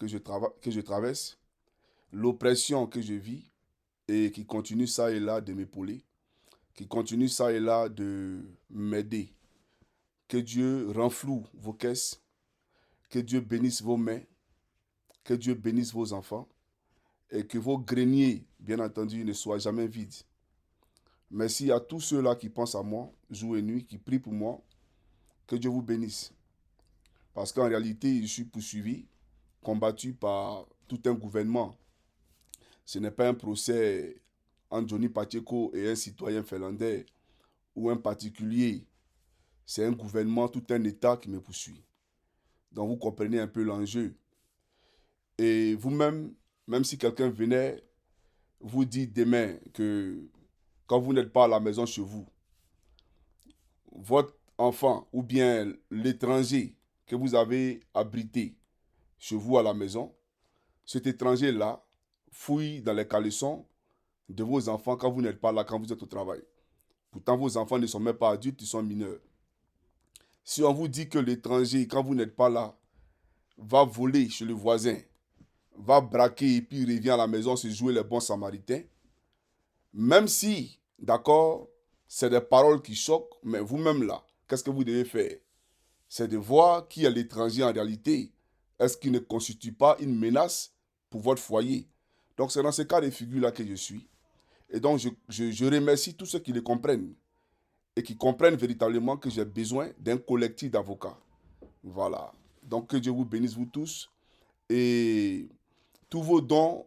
que je traverse, l'oppression que je vis et qui continue ça et là de m'épauler, qui continue ça et là de m'aider. Que Dieu renfloue vos caisses, que Dieu bénisse vos mains, que Dieu bénisse vos enfants et que vos greniers, bien entendu, ne soient jamais vides. Merci à tous ceux-là qui pensent à moi, jour et nuit, qui prient pour moi. Que Dieu vous bénisse. Parce qu'en réalité, je suis poursuivi, combattu par tout un gouvernement. Ce n'est pas un procès entre Johnny Pacheco et un citoyen finlandais ou un particulier. C'est un gouvernement, tout un État qui me poursuit. Donc vous comprenez un peu l'enjeu. Et vous-même, même si quelqu'un venait vous dire demain que quand vous n'êtes pas à la maison chez vous, votre enfant ou bien l'étranger que vous avez abrité chez vous à la maison, cet étranger-là fouille dans les caleçons de vos enfants quand vous n'êtes pas là, quand vous êtes au travail. Pourtant, vos enfants ne sont même pas adultes, ils sont mineurs. Si on vous dit que l'étranger, quand vous n'êtes pas là, va voler chez le voisin, va braquer et puis il revient à la maison se jouer les bons samaritains, même si, d'accord, c'est des paroles qui choquent, mais vous-même là, qu'est-ce que vous devez faire? C'est de voir qui est l'étranger en réalité. Est-ce qu'il ne constitue pas une menace pour votre foyer? Donc c'est dans ce cas de figure-là que je suis. Et donc je remercie tous ceux qui le comprennent et qui comprennent véritablement que j'ai besoin d'un collectif d'avocats. Voilà. Donc que Dieu vous bénisse vous tous et tous vos dons,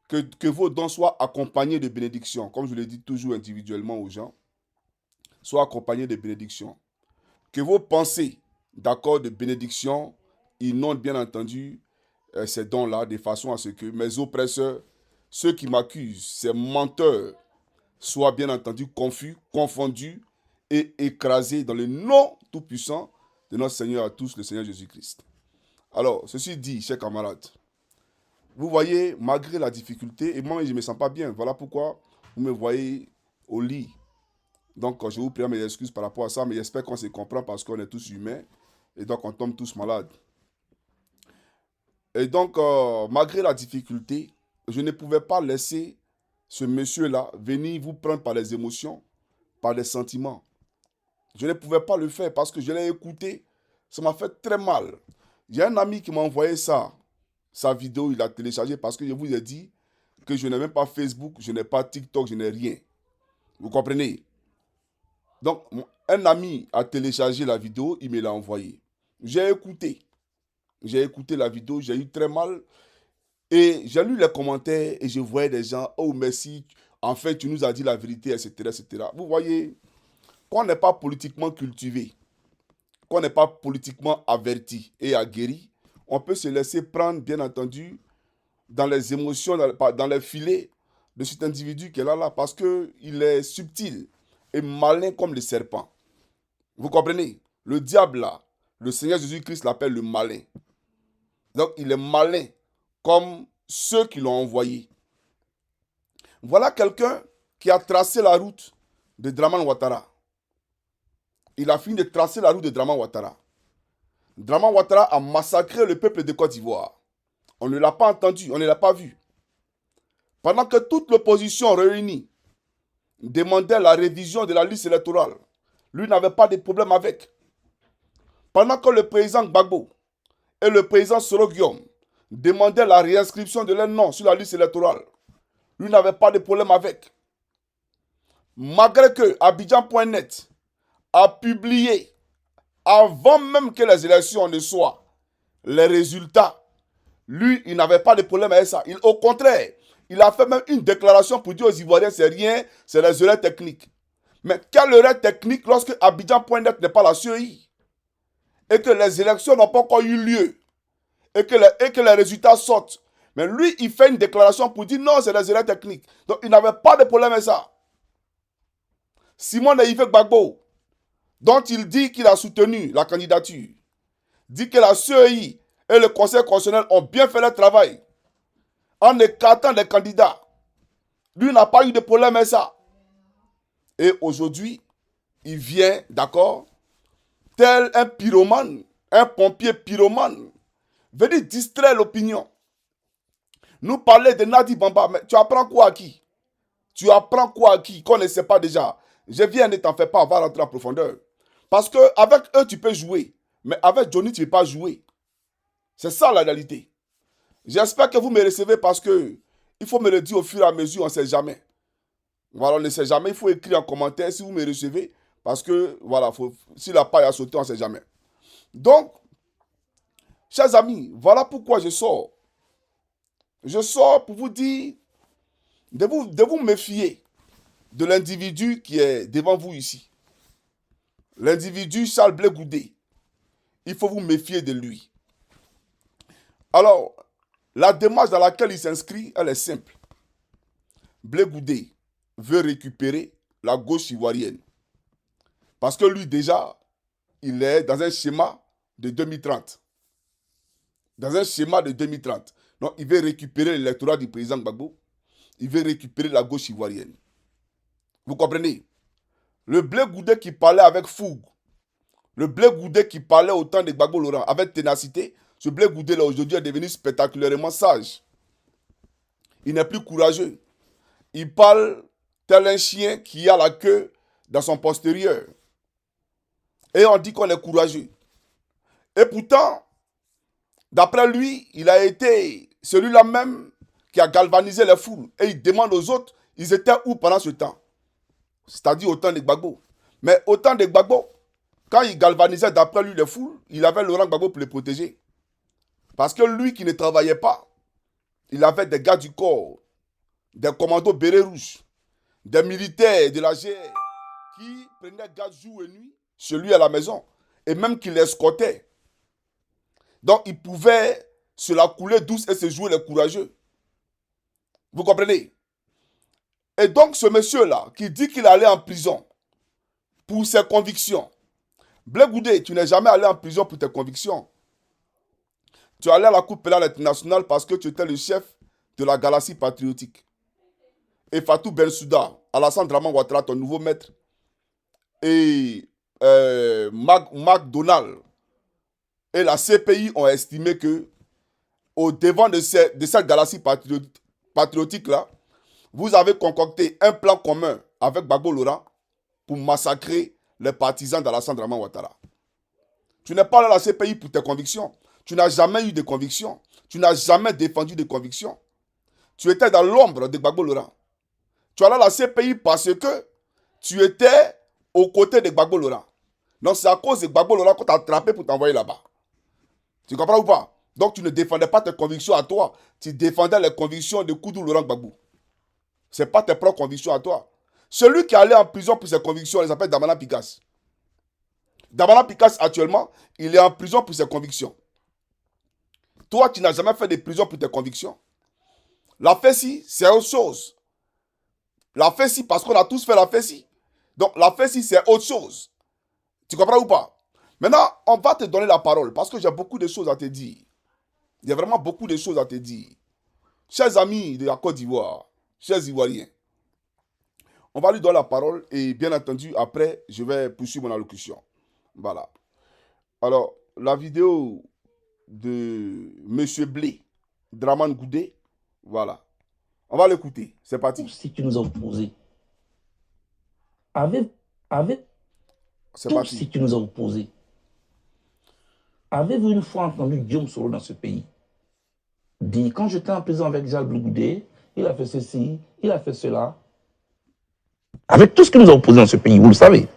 que vos dons soient accompagnés de bénédictions. Comme je le dis toujours individuellement aux gens, soient accompagnés de bénédictions. Que vos pensées, d'accord, de bénédiction, inondent bien entendu ces dons-là de façon à ce que mes oppresseurs, ceux qui m'accusent, ces menteurs, soient bien entendu confus, confondus et écrasés dans le nom tout-puissant de notre Seigneur à tous, le Seigneur Jésus-Christ. Alors, ceci dit, chers camarades, vous voyez, malgré la difficulté, et moi je ne me sens pas bien, voilà pourquoi vous me voyez au lit. Donc, je vous prie mes excuses par rapport à ça, mais j'espère qu'on se comprend parce qu'on est tous humains et donc on tombe tous malades. Et donc, malgré la difficulté, je ne pouvais pas laisser ce monsieur-là venir vous prendre par les émotions, par les sentiments. Je ne pouvais pas le faire parce que je l'ai écouté. Ça m'a fait très mal. Il y a un ami qui m'a envoyé ça, sa vidéo, il l'a téléchargé parce que je vous ai dit que je n'ai même pas Facebook, je n'ai pas TikTok, je n'ai rien. Vous comprenez? Donc, un ami a téléchargé la vidéo, il me l'a envoyé. J'ai écouté. J'ai écouté la vidéo, j'ai eu très mal. Et j'ai lu les commentaires et je voyais des gens, oh merci, enfin tu nous as dit la vérité, etc. etc. Vous voyez, quand on n'est pas politiquement cultivé, quand on n'est pas politiquement averti et aguerri, on peut se laisser prendre, bien entendu, dans les émotions, dans les filets de cet individu qui est là, parce qu'il est subtil et malin comme le serpent. Vous comprenez? Le diable là, le Seigneur Jésus-Christ l'appelle le malin. Donc il est malin comme ceux qui l'ont envoyé. Voilà quelqu'un qui a tracé la route de Draman Ouattara. Il a fini de tracer la route de Draman Ouattara. Draman Ouattara a massacré le peuple de Côte d'Ivoire. On ne l'a pas entendu, on ne l'a pas vu. Pendant que toute l'opposition réunie demandait la révision de la liste électorale, lui n'avait pas de problème avec. Pendant que le président Gbagbo et le président Soro Guillaume demandaient la réinscription de leurs noms sur la liste électorale, lui n'avait pas de problème avec. Malgré que Abidjan.net a publié, avant même que les élections ne soient, les résultats, lui, il n'avait pas de problème avec ça. Au contraire, il a fait même une déclaration pour dire aux Ivoiriens, c'est rien, c'est les erreurs techniques. Mais quelle erreur technique lorsque Abidjan.net n'est pas la CEI et que les élections n'ont pas encore eu lieu et que les résultats sortent. Mais lui, il fait une déclaration pour dire non, c'est les erreurs techniques. Donc, il n'avait pas de problème avec ça. Simon Yves Gbagbo, dont il dit qu'il a soutenu la candidature, dit que la CEI et le Conseil constitutionnel ont bien fait leur travail en écartant les candidats. Lui n'a pas eu de problème avec ça. Et aujourd'hui, il vient, d'accord, tel un pyromane, un pompier pyromane, venir distraire l'opinion. Nous parler de Nadi Bamba, mais tu apprends quoi à qui? Tu apprends quoi à qui qu'on ne sait pas déjà? Je viens, ne t'en fais pas, on va rentrer en profondeur. Parce qu'avec eux, tu peux jouer. Mais avec Johnny, tu ne peux pas jouer. C'est ça la réalité. J'espère que vous me recevez parce que il faut me le dire au fur et à mesure, on ne sait jamais. Voilà, on ne sait jamais. Il faut écrire en commentaire si vous me recevez. Parce que, voilà, si la paille a sauté, on ne sait jamais. Donc, chers amis, voilà pourquoi je sors. Je sors pour vous dire de vous méfier de l'individu qui est devant vous ici. L'individu Charles Blé Goudé. Il faut vous méfier de lui. Alors, la démarche dans laquelle il s'inscrit, elle est simple. Blé Goudé veut récupérer la gauche ivoirienne. Parce que lui, déjà, il est dans un schéma de 2030. Dans un schéma de 2030. Donc, il veut récupérer l'électorat du président Gbagbo. Il veut récupérer la gauche ivoirienne. Vous comprenez? Le Blé Goudé qui parlait avec fougue, le Blé Goudé qui parlait au temps de Gbagbo Laurent avec ténacité, ce Blé Goudé-là aujourd'hui est devenu spectaculairement sage. Il n'est plus courageux. Il parle tel un chien qui a la queue dans son postérieur. Et on dit qu'on est courageux. Et pourtant, d'après lui, il a été celui-là même qui a galvanisé les foules. Et il demande aux autres, ils étaient où pendant ce temps? C'est-à-dire au temps de Gbagbo. Mais au temps de Gbagbo, quand il galvanisait d'après lui les foules, il avait Laurent Gbagbo pour les protéger. Parce que lui qui ne travaillait pas, il avait des gars du corps, des commandos bérets rouges, des militaires de la GR qui prenaient garde jour et nuit chez lui à la maison. Et même qui l'escortaient. Donc il pouvait se la couler douce et se jouer les courageux. Vous comprenez? Et donc ce monsieur-là, qui dit qu'il allait en prison pour ses convictions. Blé Goudé, tu n'es jamais allé en prison pour tes convictions. Tu es allé à la Cour pénale internationale parce que tu étais le chef de la galaxie patriotique. Et Fatou Bensouda, Alassane Draman Ouattara, ton nouveau maître, et McDonald et la CPI ont estimé que au devant de cette galaxie patriotique-là, vous avez concocté un plan commun avec Gbagbo Laurent pour massacrer les partisans d'Alassane Draman Ouattara. Tu n'es pas là à la CPI pour tes convictions. Tu n'as jamais eu de convictions. Tu n'as jamais défendu de convictions. Tu étais dans l'ombre de Gbagbo Laurent. Tu es allé à la CPI parce que tu étais aux côtés de Gbagbo Laurent. Donc c'est à cause de Gbagbo Laurent qu'on t'a attrapé pour t'envoyer là-bas. Tu comprends ou pas? Donc tu ne défendais pas tes convictions à toi. Tu défendais les convictions de Koudou Laurent Gbagbo. Ce n'est pas tes propres convictions à toi. Celui qui est allé en prison pour ses convictions, il s'appelle Damana Picasse. Damana Picasse, actuellement, il est en prison pour ses convictions. Toi, tu n'as jamais fait de prison pour tes convictions. La fessie, c'est autre chose. La fessie, parce qu'on a tous fait la fessie. Donc, la fessie, c'est autre chose. Tu comprends ou pas? Maintenant, on va te donner la parole parce que j'ai beaucoup de choses à te dire. Il y a vraiment beaucoup de choses à te dire. Chers amis de la Côte d'Ivoire, chers Ivoiriens, on va lui donner la parole et bien entendu, après, je vais poursuivre mon allocution. Voilà. Alors, la vidéo de M. Blé, Draman Goudé, voilà. On va l'écouter. C'est parti. Si tu nous as opposés, avec C'est tout parti. ce qui nous a opposés, avez-vous une fois entendu Guillaume Soro dans ce pays dire, quand j'étais en prison avec Jacques Goudé, il a fait ceci, il a fait cela. Avec tout ce qui nous a opposés dans ce pays, vous le savez,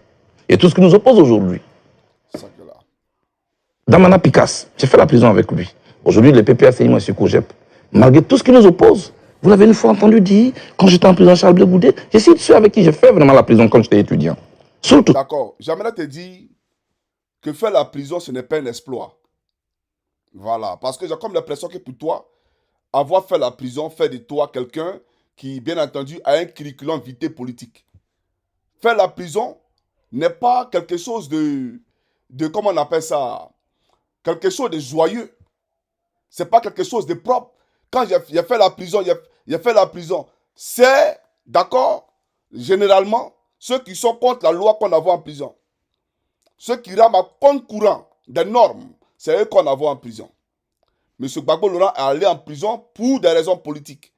et tout ce qui nous oppose aujourd'hui. Damana Picasse, j'ai fait la prison avec lui. Aujourd'hui, le PPACI, M. Kojep, malgré tout ce qui nous oppose, vous l'avez une fois entendu dire, quand j'étais en prison Charles Blé Goudé, je suis ceux avec qui j'ai fait vraiment la prison quand j'étais étudiant. Surtout. D'accord. J'aimerais te dire que faire la prison, ce n'est pas un exploit. Voilà. Parce que j'ai comme l'impression que pour toi, avoir fait la prison fait de toi quelqu'un qui, bien entendu, a un curriculum vitae politique. Faire la prison n'est pas quelque chose de comment on appelle ça, quelque chose de joyeux. C'est pas quelque chose de propre. Quand j'ai fait la prison, j'ai fait la prison. C'est, d'accord, généralement, ceux qui sont contre la loi qu'on envoie en prison. Ceux qui rament à compte courant des normes, c'est eux qu'on envoie en prison. M. Gbagbo Laurent est allé en prison pour des raisons politiques.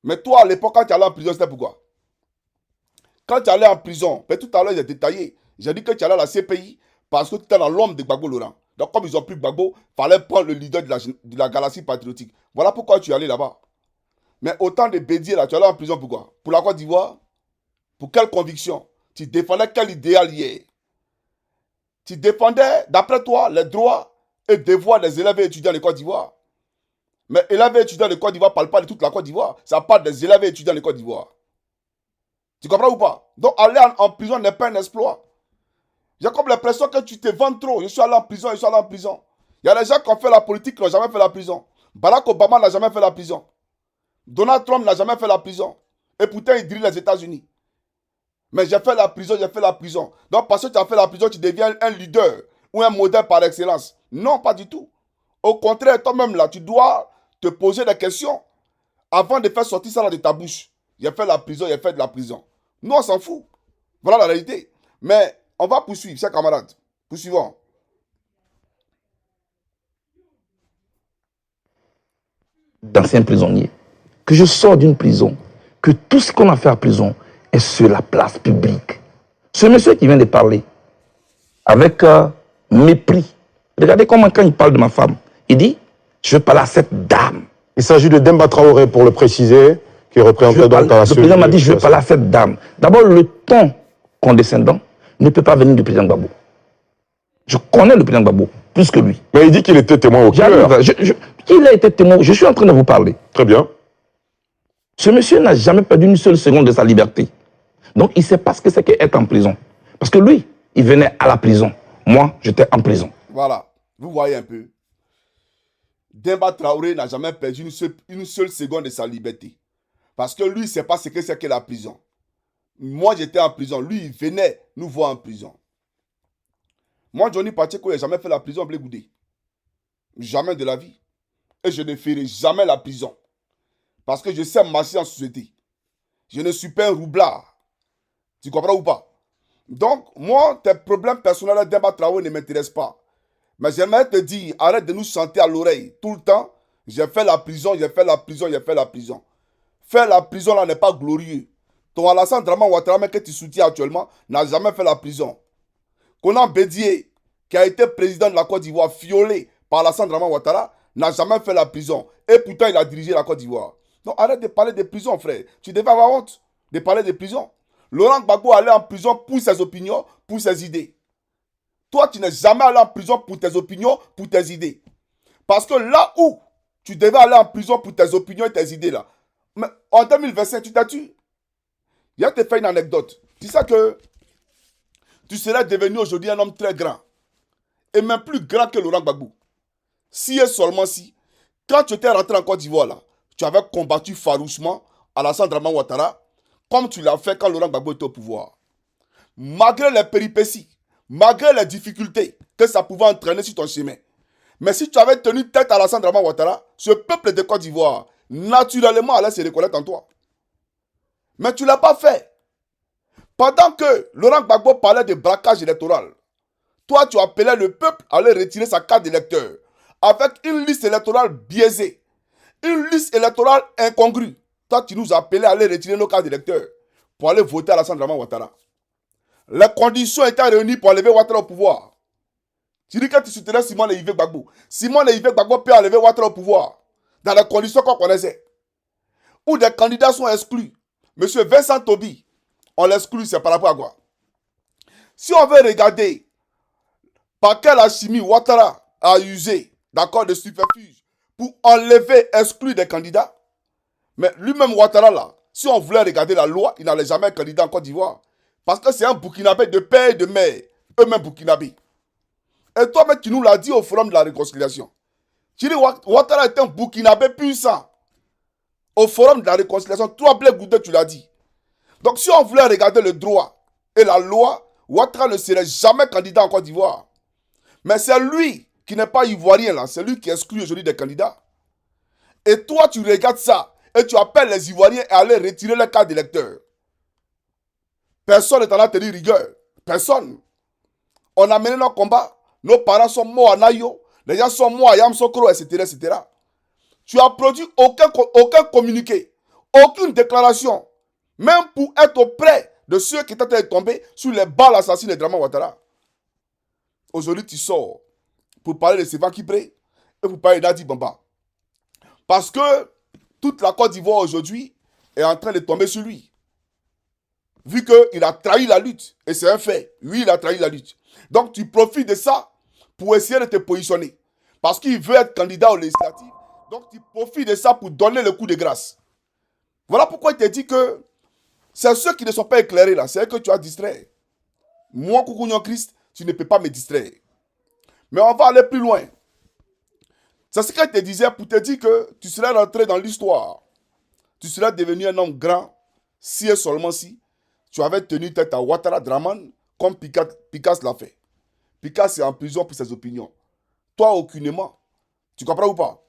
Mais toi, à l'époque, quand tu allais en prison, c'était pourquoi? Quand tu allais en prison, mais tout à l'heure, j'ai détaillé. J'ai dit que tu allais à la CPI parce que tu étais dans l'ombre de Gbagbo Laurent. Donc, comme ils ont pris Gbagbo, il fallait prendre le leader de la galaxie patriotique. Voilà pourquoi tu es allé là-bas. Mais autant de bédier là, tu allais en prison pourquoi? Pour la Côte d'Ivoire? Pour quelle conviction? Tu défendais quel idéal hier? Tu défendais, d'après toi, les droits et devoirs des élèves et étudiants de Côte d'Ivoire. Mais élèves et étudiants de Côte d'Ivoire ne parlent pas de toute la Côte d'Ivoire. Ça parle des élèves et étudiants de Côte d'Ivoire. Tu comprends ou pas? Donc aller en prison n'est pas un exploit. J'ai comme l'impression que tu te vends trop. Je suis allé en prison, je suis allé en prison. Il y a des gens qui ont fait la politique qui n'ont jamais fait la prison. Barack Obama n'a jamais fait la prison. Donald Trump n'a jamais fait la prison. Et pourtant, il dirige les États-Unis. Mais j'ai fait la prison, j'ai fait la prison. Donc, parce que tu as fait la prison, tu deviens un leader ou un modèle par excellence. Non, pas du tout. Au contraire, toi-même là, tu dois te poser des questions avant de faire sortir ça de ta bouche. J'ai fait la prison, j'ai fait de la prison. Nous, on s'en fout. Voilà la réalité. Mais on va poursuivre, chers camarades. Poursuivons. D'anciens prisonniers. Que je sors d'une prison, que tout ce qu'on a fait à prison est sur la place publique. Ce monsieur qui vient de parler, avec mépris, regardez comment quand il parle de ma femme, il dit, je veux parler à cette dame. Il s'agit de Demba Traoré, pour le préciser, qui représentait donc à la Le président m'a dit, je veux parler à cette dame. D'abord, le ton condescendant ne peut pas venir du président Gbagbo. Je connais le président Gbagbo, plus que lui. Mais il dit qu'il était témoin au cœur. Il a été témoin, je suis en train de vous parler. Très bien. Ce monsieur n'a jamais perdu une seule seconde de sa liberté. Donc, il ne sait pas ce que c'est qu'être en prison. Parce que lui, il venait à la prison. Moi, j'étais en prison. Voilà. Vous voyez un peu. Demba Traoré n'a jamais perdu une seule seconde de sa liberté. Parce que lui, il ne sait pas ce que c'est que la prison. Moi, j'étais en prison. Lui, il venait nous voir en prison. Moi, Johnny Pacheco, je n'ai jamais fait la prison, Blé Goudé. Jamais de la vie. Et je ne ferai jamais la prison. Parce que je sais marcher en société. Je ne suis pas un roublard. Tu comprends ou pas? Donc, moi, tes problèmes personnels d'Emba Traoré ne m'intéressent pas. Mais j'aimerais te dire, arrête de nous chanter à l'oreille tout le temps. J'ai fait la prison, j'ai fait la prison, j'ai fait la prison. Faire la prison là n'est pas glorieux. Ton Alassane Draman Ouattara que tu soutiens actuellement n'a jamais fait la prison. Konan Bédié, qui a été président de la Côte d'Ivoire, violé par Alassane Draman Ouattara, n'a jamais fait la prison. Et pourtant, il a dirigé la Côte d'Ivoire. Donc arrête de parler de prison, frère. Tu devais avoir honte de parler de prison. Laurent Gbagbo allait en prison pour ses opinions, pour ses idées. Toi, tu n'es jamais allé en prison pour tes opinions, pour tes idées. Parce que là où tu devais aller en prison pour tes opinions et tes idées, là, mais en 2025, tu t'as tué. Il y a te fait une anecdote. Tu sais que tu serais devenu aujourd'hui un homme très grand. Et même plus grand que Laurent Gbagbo. Si et seulement si, quand tu étais rentré en Côte d'Ivoire, là, tu avais combattu farouchement Alassane Draman Ouattara, comme tu l'as fait quand Laurent Gbagbo était au pouvoir. Malgré les péripéties, malgré les difficultés que ça pouvait entraîner sur ton chemin. Mais si tu avais tenu tête à Alassane Draman Ouattara, ce peuple de Côte d'Ivoire, naturellement, allait se reconnaître en toi. Mais tu ne l'as pas fait. Pendant que Laurent Gbagbo parlait de braquage électoral, toi, tu appelais le peuple à aller retirer sa carte d'électeur avec une liste électorale biaisée, une liste électorale incongrue. Toi, tu nous appelais à aller retirer nos cartes d'électeurs pour aller voter à Alassane Draman Ouattara. Les conditions étaient réunies pour enlever Ouattara au pouvoir. Tu dis que tu soutenais Simon et Yves Gbagbo. Simon et Yves Gbagbo peuvent enlever Ouattara au pouvoir dans les conditions qu'on connaissait. Où des candidats sont exclus. Monsieur Vincent Tobi, on l'exclut, c'est par rapport à quoi? Si on veut regarder par quelle alchimie Ouattara a usé, d'accord, de stupéfiants pour enlever, exclure des candidats, mais lui-même Ouattara là, si on voulait regarder la loi, il n'allait jamais être candidat en Côte d'Ivoire. Parce que c'est un Burkinabé de père et de mère, eux-mêmes Burkinabés. Et toi-même, tu nous l'as dit au Forum de la Réconciliation. Tu dis Ouattara est un Burkinabé puissant. Au Forum de la Réconciliation, toi, Blé Goudé, tu l'as dit. Donc, si on voulait regarder le droit et la loi, Ouattara ne serait jamais candidat en Côte d'Ivoire. Mais c'est lui qui n'est pas ivoirien, là. C'est lui qui exclut aujourd'hui des candidats. Et toi, tu regardes ça et tu appelles les Ivoiriens à aller retirer les cartes d'électeurs. Personne n'est en train de tenir rigueur. Personne. On a mené nos combats. Nos parents sont morts en Ayo. Les gens sont moi, Yam Sokro, etc., etc. Tu as produit aucun communiqué, aucune déclaration, même pour être auprès de ceux qui étaient tombés sur les balles assassines de Draman Ouattara. Aujourd'hui, tu sors pour parler de Sévan Kipré et pour parler d'Adi Bamba. Parce que toute la Côte d'Ivoire aujourd'hui est en train de tomber sur lui. Vu qu'il a trahi la lutte. Et c'est un fait. Oui, il a trahi la lutte. Donc, tu profites de ça pour essayer de te positionner. Parce qu'il veut être candidat aux législatives. Donc, tu profites de ça pour donner le coup de grâce. Voilà pourquoi il te dit que c'est ceux qui ne sont pas éclairés là. C'est que tu as distrait. Moi, Koukounion Christ, tu ne peux pas me distraire. Mais on va aller plus loin. C'est ce qu'il te disait pour te dire que tu serais rentré dans l'histoire. Tu serais devenu un homme grand si et seulement si tu avais tenu tête à Ouattara Draman comme Picasso l'a fait. Picasso est en prison pour ses opinions. Toi, aucunement. Tu comprends ou pas?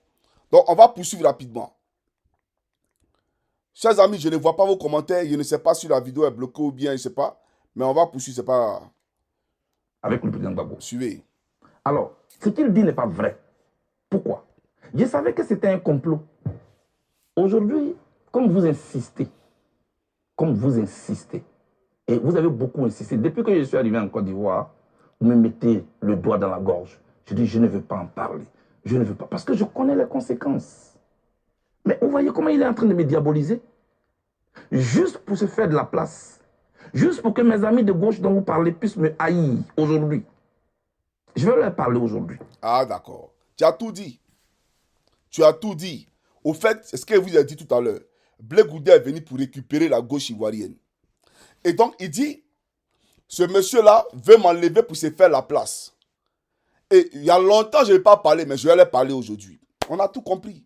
Donc, on va poursuivre rapidement. Chers amis, je ne vois pas vos commentaires. Je ne sais pas si la vidéo est bloquée ou bien, je ne sais pas. Mais on va poursuivre, c'est pas... Avec le président Gbagbo. Suivez. Alors, ce qu'il dit n'est pas vrai. Pourquoi? Je savais que c'était un complot. Aujourd'hui, comme vous insistez, et vous avez beaucoup insisté, depuis que je suis arrivé en Côte d'Ivoire, vous me mettez le doigt dans la gorge. Je dis, je ne veux pas en parler. Je ne veux pas, parce que je connais les conséquences. Mais vous voyez comment il est en train de me diaboliser? Juste pour se faire de la place. Juste pour que mes amis de gauche dont vous parlez puissent me haïr aujourd'hui. Je vais leur parler aujourd'hui. Ah, d'accord. Tu as tout dit. Tu as tout dit. Au fait, c'est ce que vous avez dit tout à l'heure. Blé Goudé est venu pour récupérer la gauche ivoirienne. Et donc, il dit, ce monsieur-là veut m'enlever pour se faire la place. Et il y a longtemps, je n'ai pas parlé, mais je vais leur parler aujourd'hui. On a tout compris.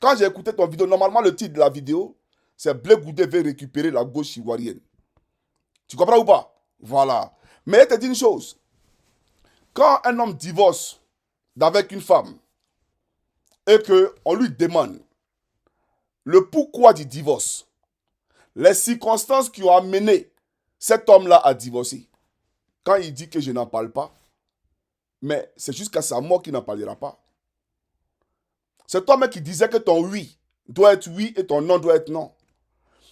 Quand j'ai écouté ton vidéo, normalement, le titre de la vidéo, c'est Blé Goudé veut récupérer la gauche ivoirienne. Tu comprends ou pas? Voilà. Mais je te dis une chose. Quand un homme divorce d'avec une femme et qu'on lui demande le pourquoi du divorce, les circonstances qui ont amené cet homme-là à divorcer, quand il dit que je n'en parle pas, mais c'est jusqu'à sa mort qu'il n'en parlera pas. C'est toi-même qui disais que ton oui doit être oui et ton non doit être non.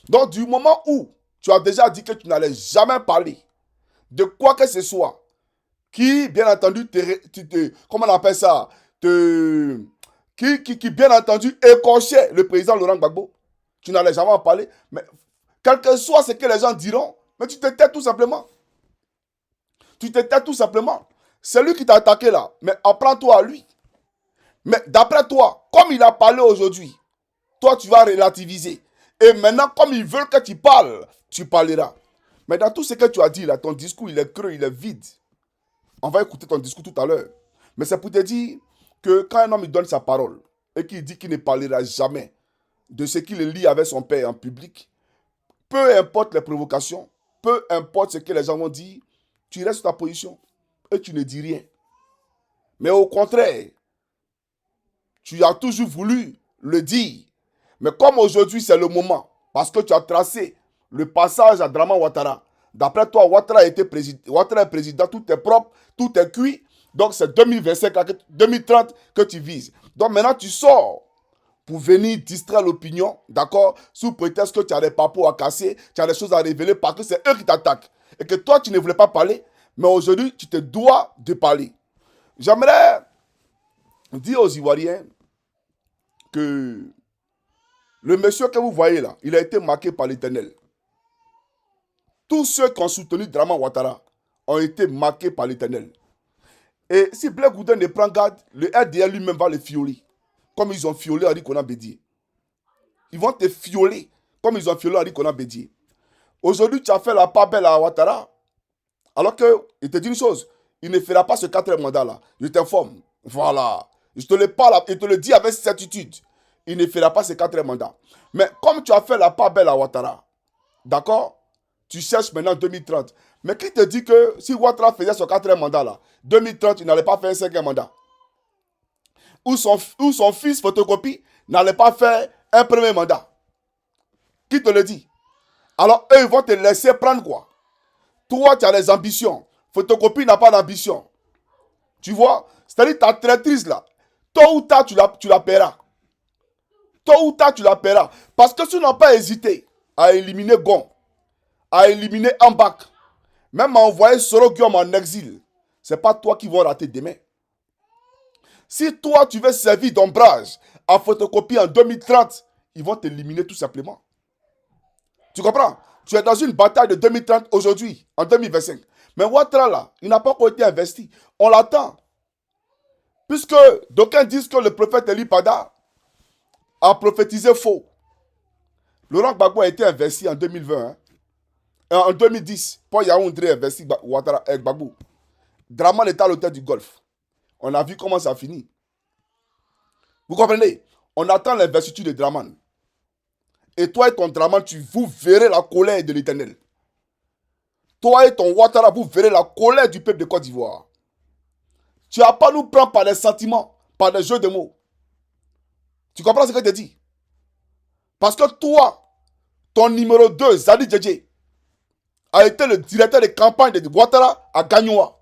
Donc, du moment où tu as déjà dit que tu n'allais jamais parler de quoi que ce soit qui, bien entendu, comment on appelle ça, qui bien entendu, écorchait le président Laurent Gbagbo, tu n'allais jamais en parler, mais quel que soit ce que les gens diront, mais tu te tais tout simplement. Tu te tais tout simplement. C'est lui qui t'a attaqué là, mais apprends-toi à lui. Mais d'après toi, comme il a parlé aujourd'hui, toi tu vas relativiser. Et maintenant, comme ils veulent que tu parles, tu parleras. Mais dans tout ce que tu as dit là, ton discours il est creux, il est vide. On va écouter ton discours tout à l'heure. Mais c'est pour te dire que quand un homme il donne sa parole et qu'il dit qu'il ne parlera jamais de ce qu'il lit avec son père en public, peu importe les provocations, peu importe ce que les gens vont dire, tu restes sur ta position et tu ne dis rien. Mais au contraire, tu as toujours voulu le dire. Mais comme aujourd'hui c'est le moment, parce que tu as tracé le passage à Draman Ouattara, d'après toi, Ouattara est président, tout est propre, tout est cuit. Donc c'est 2025, 2030 que tu vises. Donc maintenant tu sors pour venir distraire l'opinion, d'accord, sous prétexte que tu as des papos à casser, tu as des choses à révéler parce que c'est eux qui t'attaquent. Et que toi tu ne voulais pas parler, mais aujourd'hui tu te dois de parler. J'aimerais dire aux Ivoiriens que le monsieur que vous voyez là, il a été marqué par l'Éternel. Tous ceux qui ont soutenu Draman Ouattara ont été marqués par l'Éternel. Et si Blé Goudé ne prend garde, le RDL lui-même va le fioler. Comme ils ont fiolé Henri Konan Bédié. Ils vont te fioler comme ils ont fiolé Henri Konan Bédié. Aujourd'hui, tu as fait la part belle à Ouattara. Alors que, il te dit une chose, il ne fera pas ce 4e mandat-là. Je t'informe. Voilà. Je te le parle, je te le dis avec certitude. Il ne fera pas ce 4e mandat. Mais comme tu as fait la part belle à Ouattara, d'accord? Tu cherches maintenant 2030. Mais qui te dit que si Ouattara faisait son 4e mandat là, 2030, il n'allait pas faire un 5e mandat? Ou son fils photocopie n'allait pas faire un 1er mandat? Qui te le dit? Alors eux, ils vont te laisser prendre quoi? Toi, tu as des ambitions. Photocopie n'a pas d'ambition. Tu vois? C'est-à-dire ta traîtrise là, tôt ou tard tu la paieras. Tôt ou tard tu la paieras. Parce que si tu n'as pas hésité à éliminer Gon, à éliminer Ambak, même à envoyer Soro Guillaume en exil, ce n'est pas toi qui vas rater demain. Si toi tu veux servir d'ombrage à photocopier en 2030, ils vont t'éliminer tout simplement. Tu comprends? Tu es dans une bataille de 2030 aujourd'hui, en 2025. Mais Ouattara là, il n'a pas encore été investi. On l'attend. Puisque d'aucuns disent que le prophète Eli Pada a prophétisé faux. Laurent Gbagbo a été investi en 2020. Hein. En 2010, Paul Yaoundé a investi Ouattara avec Gbagbo. Draman était à l'hôtel du Golfe. On a vu comment ça finit. Vous comprenez? On attend l'investiture de Draman. Et toi et ton Draman, vous verrez la colère de l'Éternel. Toi et ton Ouattara, vous verrez la colère du peuple de Côte d'Ivoire. Tu n'as pas nous prendre par des sentiments, par des jeux de mots. Tu comprends ce que je te dis? Parce que toi, ton numéro 2, Zali Djedje, a été le directeur de campagne de Ouattara à Gagnoa.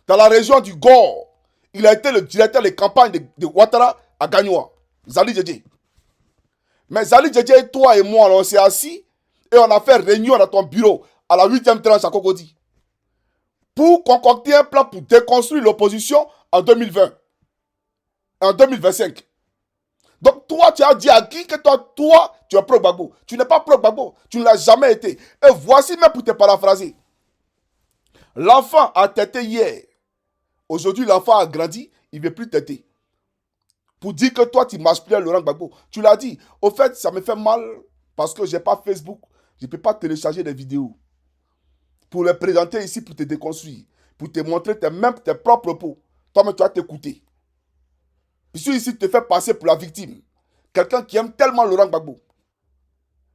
Dans la région du Gore, il a été le directeur de campagne de Ouattara à Gagnoa. Zali Djedje. Mais Zali Djedje et toi et moi, on s'est assis et on a fait réunion dans ton bureau à la 8e tranche à Cocody pour concocter un plan pour déconstruire l'opposition en 2020, en 2025. Donc toi, tu as dit à qui que toi, tu es pro-Gbagbo. Tu n'es pas pro-Gbagbo. Tu ne l'as jamais été. Et voici même pour te paraphraser. L'enfant a tété hier. Aujourd'hui, l'enfant a grandi. Il ne veut plus téter. Pour dire que toi, tu marches plus à Laurent Gbagbo. Tu l'as dit. Au fait, ça me fait mal parce que je n'ai pas Facebook. Je ne peux pas télécharger des vidéos pour les présenter ici, pour te déconstruire, pour te montrer même tes propres propos. Toi-même, tu vas t'écouter. Je suis ici, te fais passer pour la victime. Quelqu'un qui aime tellement Laurent Gbagbo.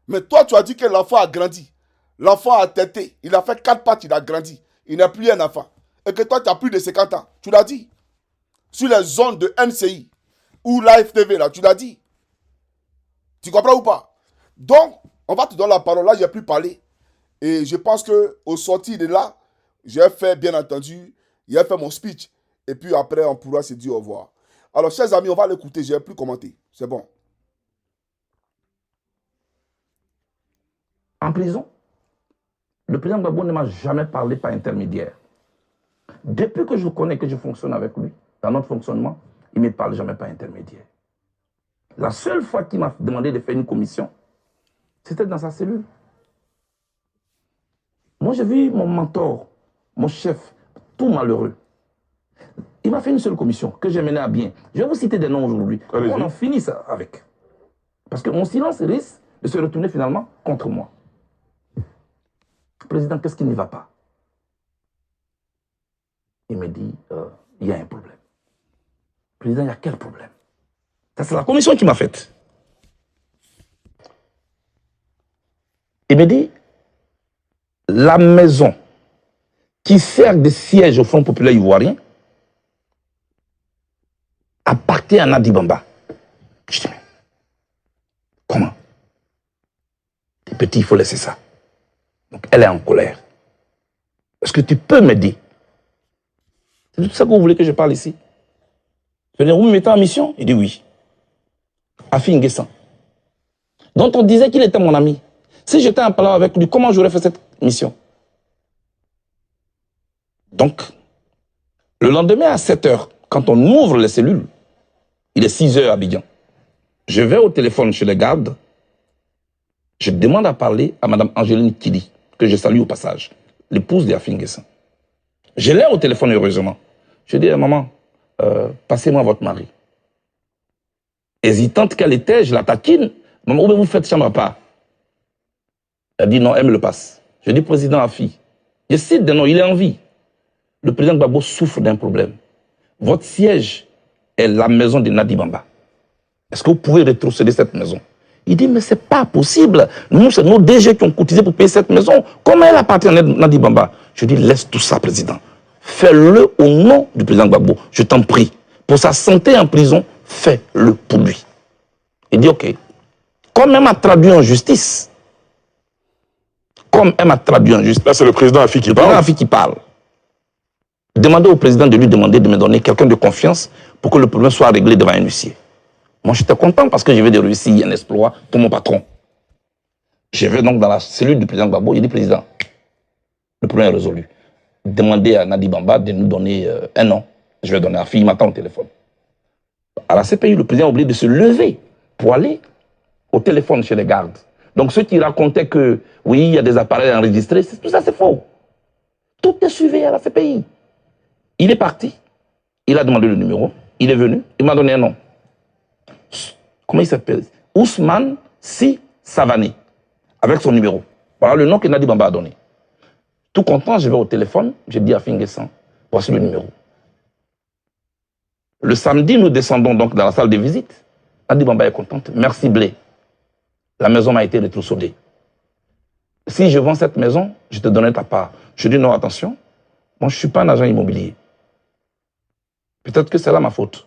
Mais toi, tu as dit que l'enfant a grandi. L'enfant a tété. Il a fait 4 pattes, il a grandi. Il n'est plus un enfant. Et que toi, tu as plus de 50 ans. Tu l'as dit. Sur les zones de NCI ou Live TV, là, tu l'as dit. Tu comprends ou pas? Donc, on va te donner la parole. Là, je n'ai plus parlé. Et je pense qu'au sortir de là, j'ai fait, bien entendu, j'ai fait mon speech. Et puis après, on pourra se dire au revoir. Alors, chers amis, on va l'écouter. Je n'ai plus commenté. C'est bon. En prison, le président Gbagbo ne m'a jamais parlé par intermédiaire. Depuis que je le connais, que je fonctionne avec lui, dans notre fonctionnement, il ne me parle jamais par intermédiaire. La seule fois qu'il m'a demandé de faire une commission, c'était dans sa cellule. Moi, j'ai vu mon mentor, mon chef, tout malheureux. Il m'a fait une seule commission que j'ai menée à bien. Je vais vous citer des noms aujourd'hui. On en finit ça avec. Parce que mon silence risque de se retourner finalement contre moi. Président, qu'est-ce qui n'y va pas? Il me dit, il y a un problème. Président, il y a quel problème? Ça, c'est la commission qui m'a faite. Il me dit, la maison qui sert de siège au Front populaire ivoirien appartient à Nadi Bamba. Je dis, mais comment? Les petits, il faut laisser ça. Donc, elle est en colère. Est-ce que tu peux m'aider? C'est tout ça que vous voulez que je parle ici? Je dis, vous me mettez en mission? Il dit oui. Afi Nguessan, dont on disait qu'il était mon ami. Si j'étais en parlant avec lui, comment j'aurais fait cette mission? Donc, le lendemain à 7 h, quand on ouvre les cellules, il est 6 h à Abidjan. Je vais au téléphone chez les gardes. Je demande à parler à Mme Angéline Kili, que je salue au passage, l'épouse d'Afi Nguessan. Je l'ai au téléphone, heureusement. Je dis à maman, passez-moi votre mari. Hésitante qu'elle était, je la taquine. Maman, où vous faites chambre à part? Elle dit non, elle me le passe. Je dis président Afi. Je cite des noms, il est en vie. Le président Gbagbo souffre d'un problème. Votre siège est la maison de Nadi Bamba. Est-ce que vous pouvez rétrocéder cette maison? Il dit mais c'est pas possible. Nous, c'est nos DG qui ont cotisé pour payer cette maison. Comment elle appartient à Nadi Bamba? Je dis laisse tout ça, président. Fais-le au nom du président Gbagbo. Je t'en prie. Pour sa santé en prison, fais-le pour lui. Il dit ok. Comme elle m'a traduit en justice, là, c'est le président Afi qui parle. Le président Afi qui parle. Demandez au président de lui demander de me donner quelqu'un de confiance pour que le problème soit réglé devant un huissier. Moi, j'étais content parce que je vais de réussir un exploit pour mon patron. Je vais donc dans la cellule du président Gbagbo, il dit, président, le problème est résolu. Demandez à Nadi Bamba de nous donner un an. Je vais donner à la fille, il m'attend au téléphone. À la CPI, le président a oublié de se lever pour aller au téléphone chez les gardes. Donc ceux qui racontaient que, oui, il y a des appareils enregistrés, tout ça c'est faux. Tout est suivi à la CPI. Il est parti, il a demandé le numéro, il est venu, il m'a donné un nom. Comment il s'appelle? Ousmane Si Savani, avec son numéro. Voilà le nom que Nadi Bamba a donné. Tout content, je vais au téléphone, j'ai dit à Finguessan, voici le numéro. Le samedi, nous descendons donc dans la salle de visite. Nadi Bamba est contente. Merci Blé. La maison m'a été rétrocédée. Si je vends cette maison, je te donnerai ta part. Je dis non, attention, moi je ne suis pas un agent immobilier. Peut-être que c'est là ma faute.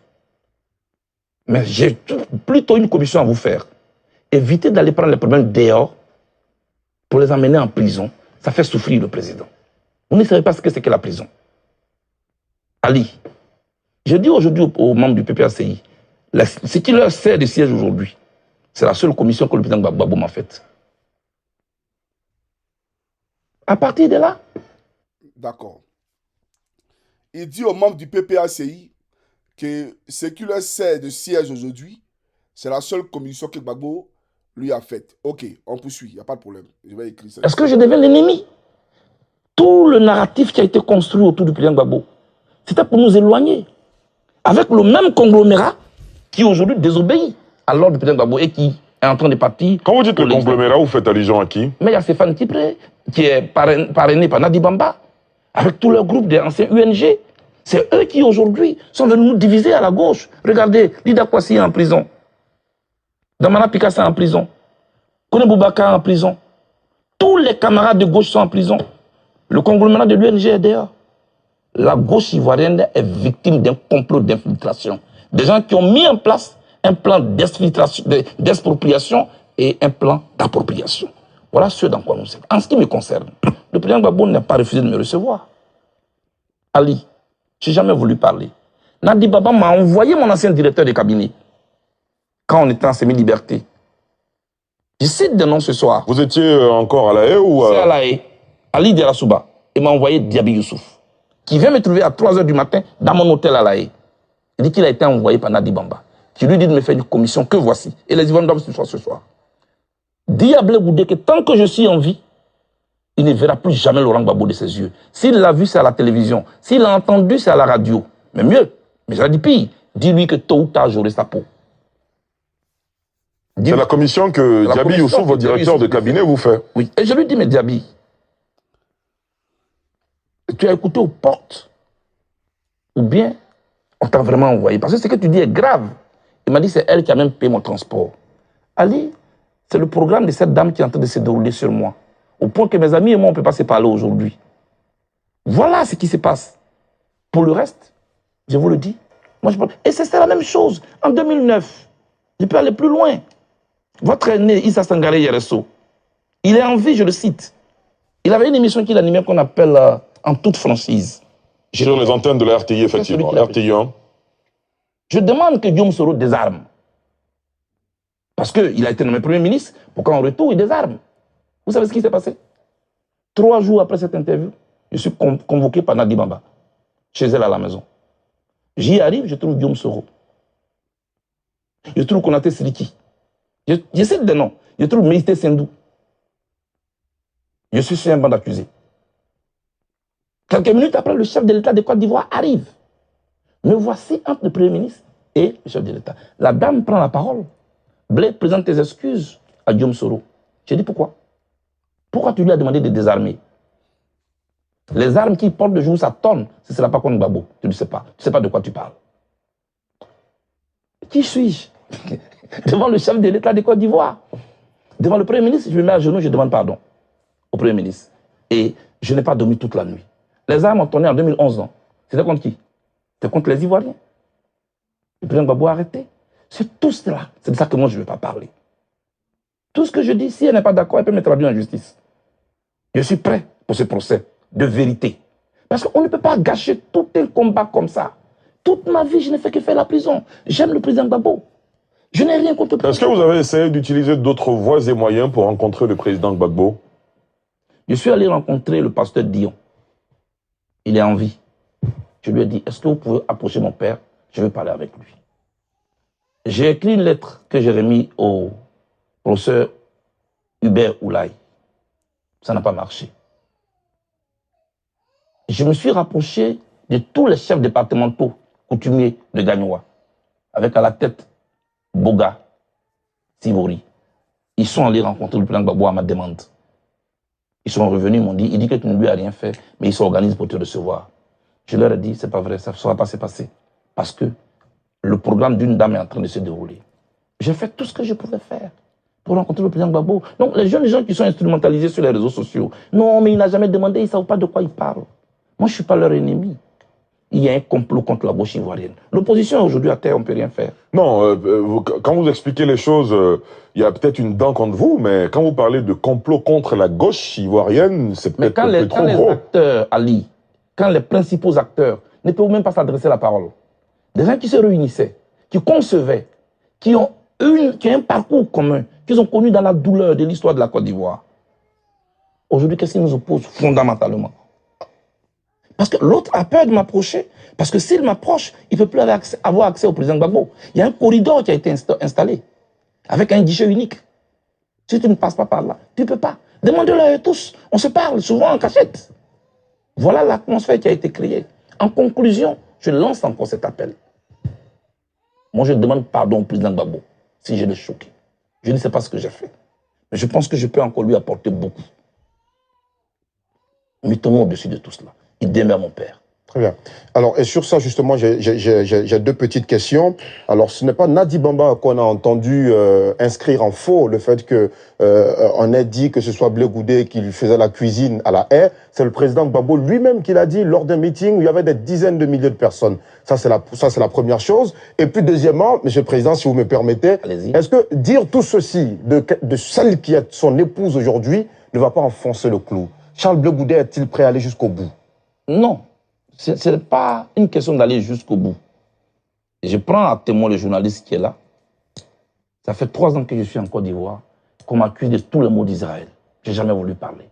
Mais j'ai plutôt une commission à vous faire. Évitez d'aller prendre les problèmes dehors pour les amener en prison. Ça fait souffrir le président. Vous ne savez pas ce que c'est que la prison. Ali, je dis aujourd'hui aux membres du PPACI, ce qui leur sert de siège aujourd'hui, c'est la seule commission que le président Gbagbo m'a faite. À partir de là. D'accord. Il dit aux membres du PPACI que ce qui leur sert de siège aujourd'hui, c'est la seule commission que Gbagbo lui a faite. Ok, on poursuit, il n'y a pas de problème. Je vais écrire ça. Est-ce que je deviens l'ennemi? Tout le narratif qui a été construit autour du président Gbagbo, c'était pour nous éloigner. Avec le même conglomérat qui aujourd'hui désobéit à l'ordre du président Gbagbo et qui est en train de partir. Quand vous dites le conglomérat, vous faites allusion à qui? Mais il y a Stéphane Tipré, qui est parrainé par Nadi Bamba, avec tout leur groupe des anciens UNG. C'est eux qui aujourd'hui sont venus nous diviser à la gauche. Regardez, Lida Kwasi est en prison. Damana Pikassa est en prison. Kone Boubaka est en prison. Tous les camarades de gauche sont en prison. Le conglomérat de l'UNG est dehors. La gauche ivoirienne est victime d'un complot d'infiltration. Des gens qui ont mis en place un plan d'expropriation et un plan d'appropriation. Voilà ce dans quoi nous sommes. En ce qui me concerne, le président Gbagbo n'a pas refusé de me recevoir. Ali, je n'ai jamais voulu parler. Nadi Bamba m'a envoyé mon ancien directeur de cabinet quand on était en semi-liberté. Je cite des noms ce soir. Vous étiez encore à La Haye ou C'est à La Haye, Ali Derasouba. Il m'a envoyé Diaby Youssouf, qui vient me trouver à 3 h du matin dans mon hôtel à La Haye. Il dit qu'il a été envoyé par Nadi Bamba, qui lui dit de me faire une commission que voici. Et les Ivoiriens doivent ce soir. Diable Goudé que tant que je suis en vie, il ne verra plus jamais Laurent Gbagbo de ses yeux. S'il l'a vu, c'est à la télévision. S'il l'a entendu, c'est à la radio. Mais mieux, mais j'ai dit pire, dis-lui que tôt ou tard, j'aurai sa peau. c'est la commission que Diaby Youssouf, votre directeur de cabinet, vous fait? Oui. Et je lui dis, mais Diaby, tu as écouté aux portes? Ou bien, on t'a vraiment envoyé? Parce que ce que tu dis est grave. Il m'a dit, c'est elle qui a même payé mon transport. Ali, c'est le programme de cette dame qui est en train de se dérouler sur moi. Au point que mes amis et moi, on ne peut pas se parler aujourd'hui. Voilà ce qui se passe. Pour le reste, je vous le dis, moi je parle. Et c'est la même chose. En 2009, je peux aller plus loin. Votre aîné, Issa Sangaré Yereso, il est en vie, je le cite. Il avait une émission qu'il animait qu'on appelle En toute franchise. Sur les antennes de la RTI, effectivement. RTI 1. Je demande que Guillaume Soro désarme. Parce qu'il a été nommé Premier ministre, pour qu'en retour, il désarme. Vous savez ce qui s'est passé? 3 jours après cette interview, je suis convoqué par Nadi Bamba, chez elle à la maison. J'y arrive, je trouve Guillaume Soro. Je trouve Konaté Siriki. Je cite des noms. Je trouve Meïté Sendou. Je suis sur un banc d'accusés. Quelques minutes après, le chef de l'État de Côte d'Ivoire arrive. Me voici entre le Premier ministre et le chef de l'État. La dame prend la parole. Blé, présente tes excuses à Guillaume Soro. J'ai dit pourquoi? Pourquoi tu lui as demandé de désarmer? Les armes qu'il porte de jour, ça tonne. Ce ne sera pas contre Gbagbo. Tu ne sais pas. Tu ne sais pas de quoi tu parles. Qui suis-je? Devant le chef de l'État de Côte d'Ivoire. Devant le Premier ministre, je me mets à genoux, je demande pardon au Premier ministre. Et je n'ai pas dormi toute la nuit. Les armes ont tourné en 2011. C'était contre qui? C'était contre les Ivoiriens. Le président Gbagbo a arrêté. C'est tout cela. C'est de ça que moi, je ne veux pas parler. Tout ce que je dis, si elle n'est pas d'accord, elle peut me traduire en justice. Je suis prêt pour ce procès de vérité. Parce qu'on ne peut pas gâcher tout un combat comme ça. Toute ma vie, je n'ai fait que faire la prison. J'aime le président Gbagbo. Je n'ai rien contre le président. Est-ce que vous avez essayé d'utiliser d'autres voies et moyens pour rencontrer le président Gbagbo? Je suis allé rencontrer le pasteur Dion. Il est en vie. Je lui ai dit, est-ce que vous pouvez approcher mon père? Je veux parler avec lui. J'ai écrit une lettre que j'ai remise au professeur Hubert Oulaye. Ça n'a pas marché. Je me suis rapproché de tous les chefs départementaux coutumiers de Gagnoa, avec à la tête Boga, Sivori. Ils sont allés rencontrer le président Gbagbo à ma demande. Ils sont revenus, ils m'ont dit, il dit que tu ne lui as rien fait, mais ils s'organisent pour te recevoir. Je leur ai dit, c'est pas vrai, ça ne sera pas se passer. Parce que le programme d'une dame est en train de se dérouler. J'ai fait tout ce que je pouvais faire pour rencontrer le président Gbagbo. Donc les jeunes gens qui sont instrumentalisés sur les réseaux sociaux, non, mais il n'a jamais demandé, ils ne savent pas de quoi ils parlent. Moi, je ne suis pas leur ennemi. Il y a un complot contre la gauche ivoirienne. L'opposition aujourd'hui à terre, on ne peut rien faire. Non, quand vous expliquez les choses, il y a peut-être une dent contre vous, mais quand vous parlez de complot contre la gauche ivoirienne, c'est peut-être un peu trop quand les gros. acteurs, Ali, quand les principaux acteurs ne peuvent même pas s'adresser la parole, des gens qui se réunissaient, qui concevaient, qui ont un parcours commun, qu'ils ont connu dans la douleur de l'histoire de la Côte d'Ivoire. Aujourd'hui, qu'est-ce qui nous oppose fondamentalement? Parce que l'autre a peur de m'approcher. Parce que s'il m'approche, il ne peut plus avoir accès au président Gbagbo. Il y a un corridor qui a été installé, avec un guichet unique. Si tu ne passes pas par là, tu ne peux pas. Demandez-le à eux tous. On se parle souvent en cachette. Voilà l'atmosphère qui a été créée. En conclusion, je lance encore cet appel. Moi, je demande pardon au président Gbagbo si je l'ai choqué. Je ne sais pas ce que j'ai fait. Mais je pense que je peux encore lui apporter beaucoup. Mettons-nous au-dessus de tout cela. Il demeure mon père. Très bien. Alors, et sur ça, justement, j'ai deux petites questions. Alors, ce n'est pas Nadi Bamba qu'on a entendu inscrire en faux le fait que on ait dit que ce soit Blé Goudé qui faisait la cuisine à la haie. C'est le président Gbagbo lui-même qui l'a dit lors d'un meeting où il y avait des dizaines de milliers de personnes. Ça, c'est la première chose. Et puis, deuxièmement, Monsieur le Président, si vous me permettez, est-ce que dire tout ceci de celle qui est son épouse aujourd'hui ne va pas enfoncer le clou? Charles Blé Goudé est-il prêt à aller jusqu'au bout? Non. Ce n'est pas une question d'aller jusqu'au bout. Je prends à témoin le journaliste qui est là. Ça fait 3 ans que je suis en Côte d'Ivoire, qu'on m'accuse de tous les maux d'Israël. Je n'ai jamais voulu parler.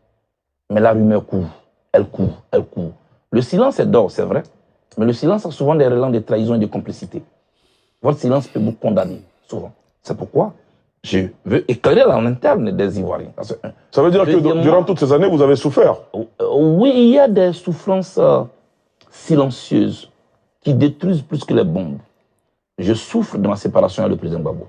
Mais la rumeur court, elle court, elle court. Le silence est d'or, c'est vrai, mais le silence a souvent des relents de trahison et de complicité. Votre silence peut vous condamner, souvent. C'est pourquoi je veux éclairer en interne des Ivoiriens. Ça veut dire que durant toutes ces années, vous avez souffert? Oui, il y a des souffrances silencieuses qui détruisent plus que les bombes. Je souffre de ma séparation avec le président Gbagbo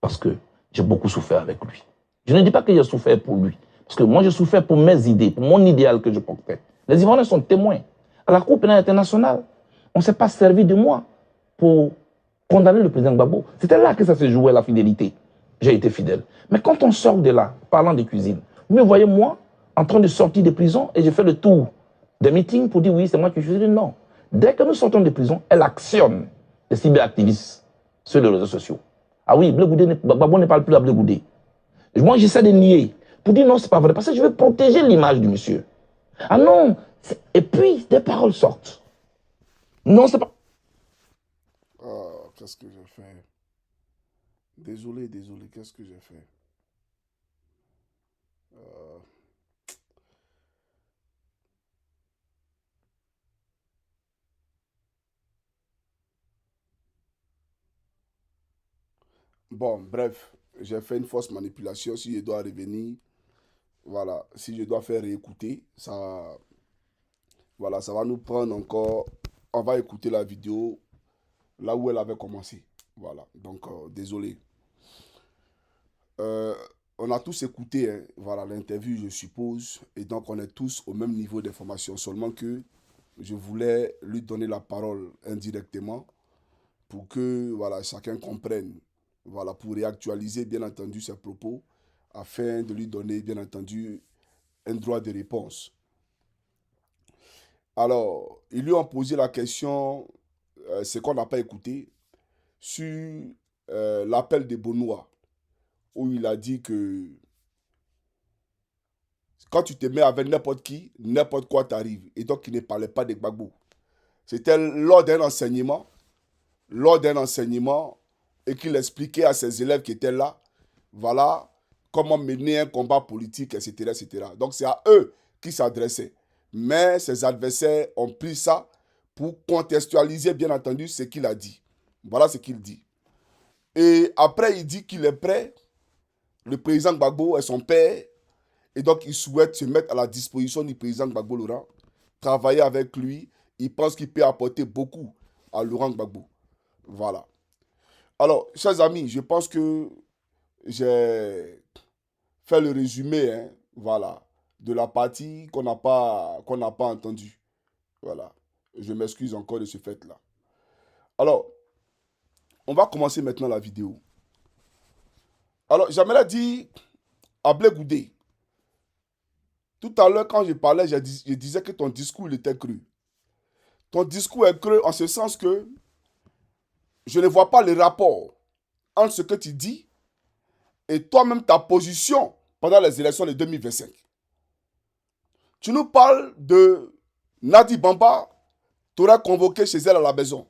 parce que j'ai beaucoup souffert avec lui. Je ne dis pas que j'ai souffert pour lui, parce que moi, je souffert pour mes idées, pour mon idéal que je portais. Les Ivoiriens sont témoins. À la Cour pénale internationale, on ne s'est pas servi de moi pour condamner le président Gbagbo. C'était là que ça se jouait, la fidélité. J'ai été fidèle. Mais quand on sort de là, parlant de cuisine, vous me voyez moi en train de sortir de prison et j'ai fait le tour des meetings pour dire oui, c'est moi qui suis. Non. Dès que nous sortons de prison, elle actionne les cyberactivistes sur les réseaux sociaux. Ah oui, Gbagbo ne parle plus à Blé Goudé. Moi, j'essaie de nier pour dire non, c'est pas vrai, parce que je veux protéger l'image du monsieur. Ah non. Et puis, des paroles sortent. Non, c'est pas... Ah, qu'est-ce que j'ai fait? Désolé, qu'est-ce que j'ai fait? Bon, bref, j'ai fait une fausse manipulation. Si je dois revenir, voilà, si je dois faire réécouter, voilà, ça va nous prendre encore. On va écouter la vidéo là où elle avait commencé. Voilà, donc désolé. Euh, on a tous écouté, hein, voilà, l'interview, je suppose, et donc on est tous au même niveau d'information, seulement que je voulais lui donner la parole indirectement pour que voilà, chacun comprenne, voilà, pour réactualiser bien entendu ses propos, afin de lui donner bien entendu un droit de réponse. Alors, ils lui ont posé la question, ce qu'on n'a pas écouté, sur l'appel de Benoît, où il a dit que Quand tu te mets avec n'importe qui, n'importe quoi t'arrive. Et donc, il ne parlait pas de Gbagbo. C'était lors d'un enseignement, et qu'il expliquait à ses élèves qui étaient là, voilà, comment mener un combat politique, etc., etc. Donc, c'est à eux qu'il s'adressait. Mais ses adversaires ont pris ça pour contextualiser, bien entendu, ce qu'il a dit. Voilà ce qu'il dit. Et après, il dit qu'il est prêt. Le président Gbagbo est son père. Et donc, il souhaite se mettre à la disposition du président Gbagbo Laurent, travailler avec lui. Il pense qu'il peut apporter beaucoup à Laurent Gbagbo. Voilà. Alors, chers amis, je pense que j'ai fait le résumé, hein, voilà, de la partie qu'on n'a pas entendue. Voilà. Je m'excuse encore de ce fait-là. Alors, on va commencer maintenant la vidéo. Alors, j'aimerais dire à Blé Goudé, tout à l'heure, quand je parlais, je disais que ton discours il était creux. Ton discours est creux en ce sens que je ne vois pas le rapport entre ce que tu dis et toi-même ta position pendant les élections de 2025. Tu nous parles de Nadi Bamba, tu auras convoqué chez elle à la maison.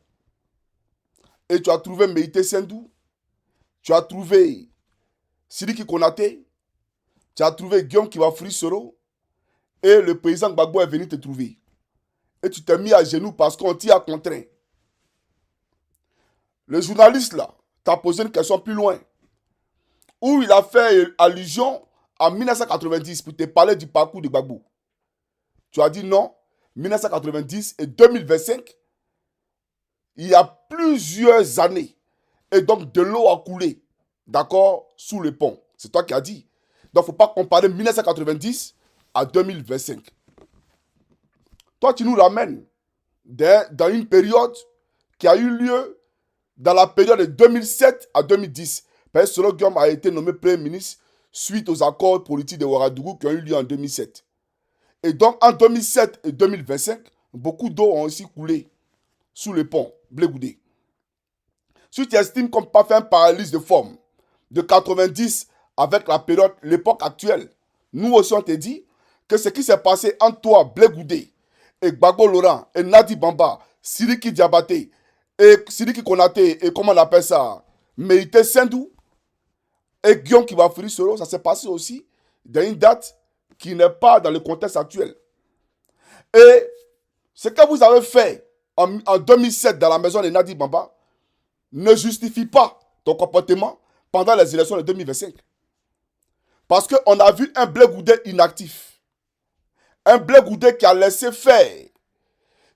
Et tu as trouvé Meïté Sendou, tu as trouvé Sidiki Konaté, tu as trouvé Guillaume Kibafri Soro, et le président Gbagbo est venu te trouver. Et tu t'es mis à genoux parce qu'on t'y a contraint. Le journaliste là t'a posé une question plus loin, où il a fait allusion à 1990 pour te parler du parcours de Gbagbo. Tu as dit non, 1990 et 2025, il y a plusieurs années. Et donc de l'eau a coulé, d'accord, sous le pont. C'est toi qui as dit. Donc il ne faut pas comparer 1990 à 2025. Toi, tu nous ramènes dans une période qui a eu lieu dans la période de 2007 à 2010. Parce que Soro Guillaume a été nommé Premier ministre suite aux accords politiques de Ouagadougou qui ont eu lieu en 2007. Et donc, en 2007 et 2025, beaucoup d'eau ont aussi coulé sous le pont Blé Goudé. Si tu estimes qu'on ne peut pas faire un parallélisme de forme de 90 avec l'époque actuelle, nous aussi on te dit que ce qui s'est passé entre toi, Blé Goudé, et Gbagbo Laurent, et Nadi Bamba, Sidiki Diabaté, et Sidiki Konaté, et comment on appelle ça, Meïté Sendou, et Guillaume Kibafri Soro, ça s'est passé aussi dans une date qui n'est pas dans le contexte actuel. Et ce que vous avez fait en 2007 dans la maison de Nadi Bamba ne justifie pas ton comportement pendant les élections de 2025. Parce qu'on a vu un Blé Goudé inactif. Un Blé Goudé qui a laissé faire,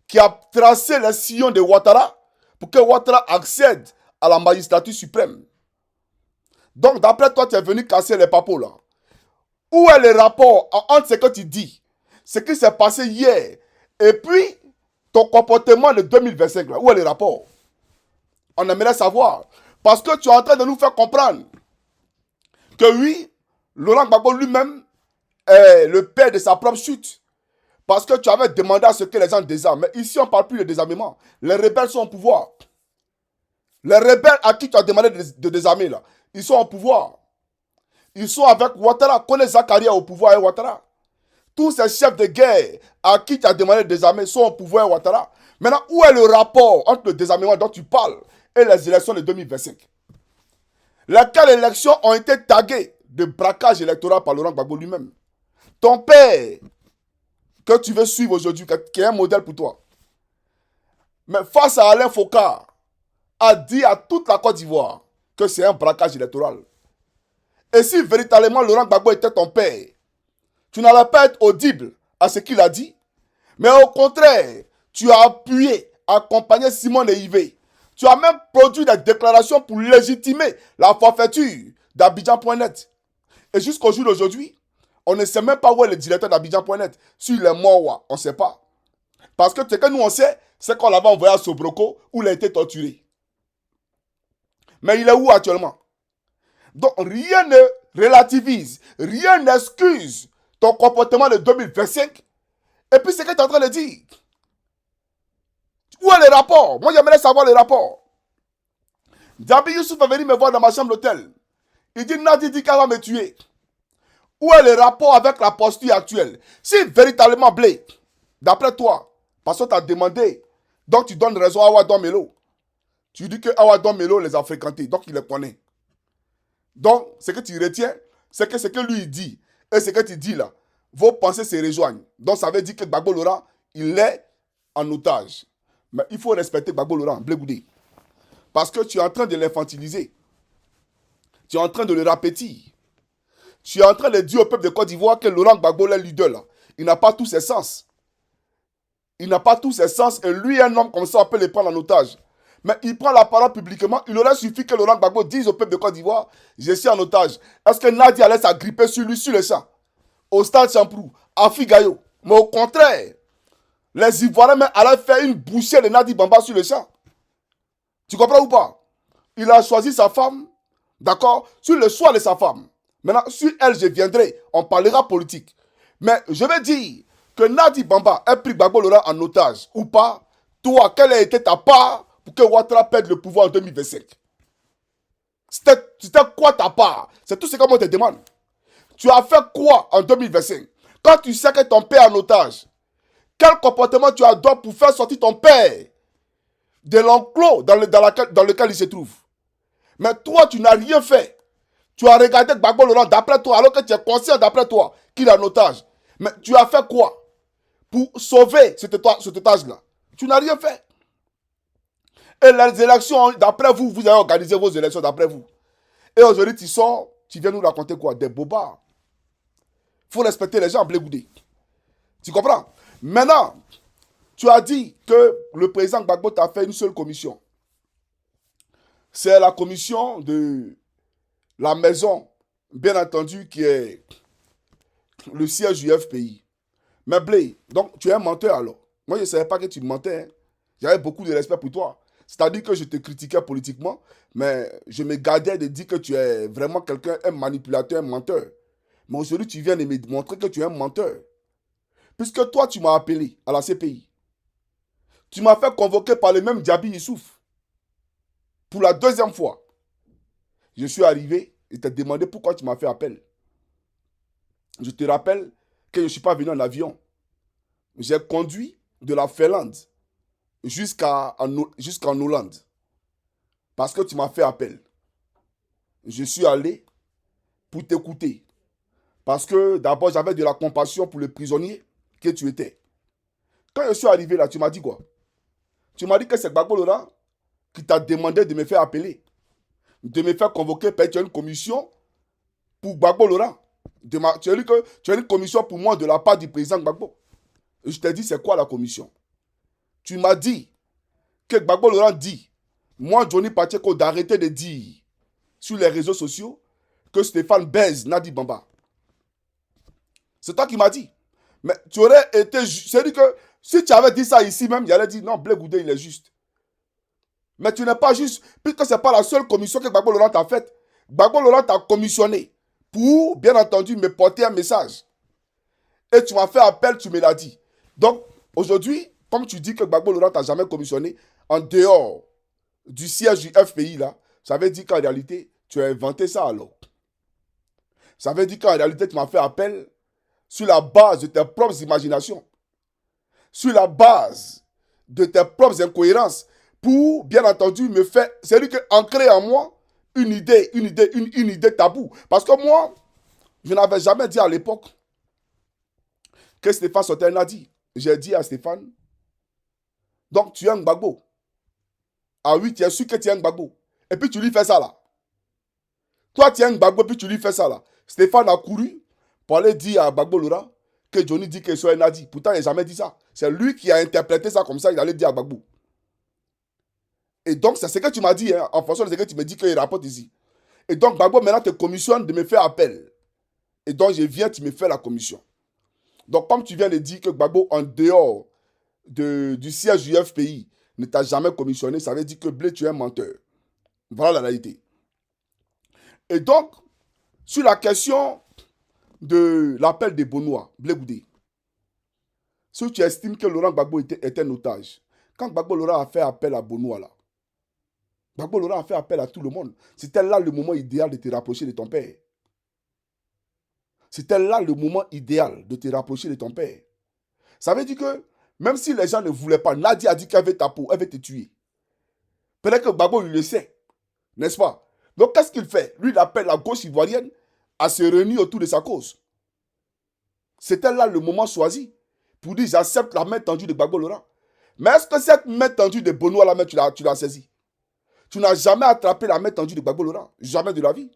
qui a tracé les sillons de Ouattara pour que Ouattara accède à la magistrature suprême. Donc, d'après toi, tu es venu casser les papos là. Où est le rapport entre ce que tu dis, ce qui s'est passé hier, et puis ton comportement de 2025 là? Où est le rapport? On aimerait savoir. Parce que tu es en train de nous faire comprendre que oui, Laurent Gbagbo lui-même est le père de sa propre chute. Parce que tu avais demandé à ce que les gens désarment. Mais ici, on ne parle plus de désarmement. Les rebelles sont au pouvoir. Les rebelles à qui tu as demandé de désarmer, là, ils sont au pouvoir. Ils sont avec Ouattara. Connais Zakaria au pouvoir et Ouattara. Tous ces chefs de guerre à qui tu as demandé de désarmer sont au pouvoir et Ouattara. Maintenant, où est le rapport entre le désarmement dont tu parles et les élections de 2025? Lesquelles élections ont été taguées de braquage électoral par Laurent Gbagbo lui-même? Ton père, que tu veux suivre aujourd'hui, qui est un modèle pour toi. Mais face à Alain Foucault, a dit à toute la Côte d'Ivoire que c'est un braquage électoral. Et si véritablement Laurent Gbagbo était ton père, tu n'allais pas être audible à ce qu'il a dit, mais au contraire, tu as appuyé, accompagné Simone Yvé. Tu as même produit des déclarations pour légitimer la forfaiture d'Abidjan.net. Et jusqu'au jour d'aujourd'hui, on ne sait même pas où est le directeur d'Abidjan.net. S'il est mort, on ne sait pas. Parce que ce que nous on sait, c'est qu'on l'avait envoyé à Sobroko où il a été torturé. Mais il est où actuellement? Donc rien ne relativise, rien n'excuse ton comportement de 2025. Et puis ce que tu es en train de dire. Où est le rapport? Moi j'aimerais savoir le rapport. Djabi Youssouf est venu me voir dans ma chambre d'hôtel. Il dit Nadi Dika va me tuer. Où est le rapport avec la posture actuelle? Si véritablement Blé, d'après toi, parce que tu as demandé, donc tu donnes raison à Awadon Melo. Tu dis que Awadon Melo les a fréquentés, donc il les connaît. Donc, ce que tu retiens, c'est que ce que lui dit et ce que tu dis là, vos pensées se rejoignent. Donc, ça veut dire que Gbagbo Laurent, il est en otage. Mais il faut respecter Gbagbo Laurent, Blé Goudé. Parce que tu es en train de l'infantiliser. Tu es en train de le répéter. Tu es en train de dire au peuple de Côte d'Ivoire que Laurent Gbagbo, le leader, là, il n'a pas tous ses sens. Il n'a pas tous ses sens. Et lui, un homme comme ça, on peut le prendre en otage. Mais il prend la parole publiquement. Il aurait suffi que Laurent Gbagbo dise au peuple de Côte d'Ivoire, je suis en otage. Est-ce que Nadi allait s'agripper sur lui, sur le champ, au stade Champrou, à Figayo? Mais au contraire, les Ivoiriens même allaient faire une bouchée de Nadi Bamba sur le champ. Tu comprends ou pas? Il a choisi sa femme, d'accord, sur le choix de sa femme. Maintenant, sur elle, je viendrai. On parlera politique. Mais je vais dire que Nadi Bamba ait pris Gbagbo Laurent en otage ou pas. Toi, quelle a été ta part pour que Ouattara perde le pouvoir en 2025? C'était quoi ta part? C'est tout ce qu'on te demande. Tu as fait quoi en 2025? Quand tu sais que ton père est en otage, quel comportement tu adoptes pour faire sortir ton père de l'enclos dans lequel il se trouve? Mais toi, tu n'as rien fait. Tu as regardé Gbagbo Laurent d'après toi, alors que tu es conscient d'après toi qu'il est en otage. Mais tu as fait quoi pour sauver cet otage-là? Tu n'as rien fait. Et les élections, d'après vous, vous avez organisé vos élections d'après vous. Et aujourd'hui, tu sors, tu viens nous raconter quoi? Des bobards. Il faut respecter les gens, Blé Goudé. Tu comprends? Maintenant, tu as dit que le président Gbagbo t'a fait une seule commission. C'est la commission de la maison, bien entendu, qui est le siège du FPI. Mais Blé, donc tu es un menteur alors. Moi, je ne savais pas que tu mentais. Hein. J'avais beaucoup de respect pour toi. C'est-à-dire que je te critiquais politiquement, mais je me gardais de dire que tu es vraiment quelqu'un, un manipulateur, un menteur. Mais aujourd'hui, tu viens de me montrer que tu es un menteur. Puisque toi, tu m'as appelé à la CPI. Tu m'as fait convoquer par le même Diaby Issouf. Pour la deuxième fois. Je suis arrivé et t'ai demandé pourquoi tu m'as fait appel. Je te rappelle que je ne suis pas venu en avion. J'ai conduit de la Finlande jusqu'en Hollande. Parce que tu m'as fait appel. Je suis allé pour t'écouter. Parce que d'abord, j'avais de la compassion pour le prisonnier que tu étais. Quand je suis arrivé là, tu m'as dit quoi? Tu m'as dit que c'est Gbagbo Laurent qui t'a demandé de me faire appeler. De me faire convoquer, parce que tu as une commission pour Gbagbo Laurent. Tu as dit que tu as une commission pour moi de la part du président Gbagbo. Et je t'ai dit, c'est quoi la commission? Tu m'as dit que Gbagbo Laurent dit, moi, Johnny Pacheco, d'arrêter de dire sur les réseaux sociaux que Stéphane baise Nadi Bamba. C'est toi qui m'as dit. Mais tu aurais été... C'est-à-dire que si tu avais dit ça ici même, il allait dire, non, Blé Goudé, il est juste. Mais tu n'es pas juste, puisque ce n'est pas la seule commission que Gbagbo Laurent t'a faite. Gbagbo Laurent t'a commissionné pour, bien entendu, me porter un message. Et tu m'as fait appel, tu me l'as dit. Donc, aujourd'hui, comme tu dis que Gbagbo Laurent t'a jamais commissionné, en dehors du siège du FPI, là, ça veut dire qu'en réalité, tu as inventé ça alors. Ça veut dire qu'en réalité, tu m'as fait appel sur la base de tes propres imaginations, sur la base de tes propres incohérences, pour, bien entendu, me faire, c'est-à-dire que ancrer en moi une idée taboue. Parce que moi, je n'avais jamais dit à l'époque que Stéphane Sauternes a dit. J'ai dit à Stéphane, donc tu es un Gbagbo. Ah oui, tu es sûr que tu es un Gbagbo. Et puis tu lui fais ça là. Toi, tu es un Gbagbo, puis tu lui fais ça là. Stéphane a couru pour aller dire à Gbagbo Laurent que Johnny dit que c'est un Nadi. Pourtant, il n'a jamais dit ça. C'est lui qui a interprété ça comme ça, il allait dire à Gbagbo. Et donc, c'est ce que tu m'as dit, hein, en fonction de ce que tu me dis qu'il rapporte ici. Et donc, Gbagbo maintenant te commissionne de me faire appel. Et donc, je viens, tu me fais la commission. Donc, comme tu viens de dire que Gbagbo, en dehors du siège du FPI, ne t'a jamais commissionné, ça veut dire que Blé, tu es un menteur. Voilà la réalité. Et donc, sur la question de l'appel des Bonois, Blé Goudé, si tu estimes que Laurent Gbagbo était un otage, quand Gbagbo Laurent a fait appel à Bonois, là, Gbagbo Laurent a fait appel à tout le monde. C'était là le moment idéal de te rapprocher de ton père. C'était là le moment idéal de te rapprocher de ton père. Ça veut dire que, même si les gens ne voulaient pas, Nadia a dit qu'elle veut ta peau, elle veut te tuer. Peut-être que Gbagbo, lui le sait, n'est-ce pas? Donc, qu'est-ce qu'il fait? Lui, il appelle la gauche ivoirienne à se réunir autour de sa cause. C'était là le moment choisi pour dire j'accepte la main tendue de Gbagbo Laurent. Mais est-ce que cette main tendue de Benoît la main, tu l'as saisie? Tu n'as jamais attrapé la main tendue de Gbagbo Laurent. Jamais de la vie.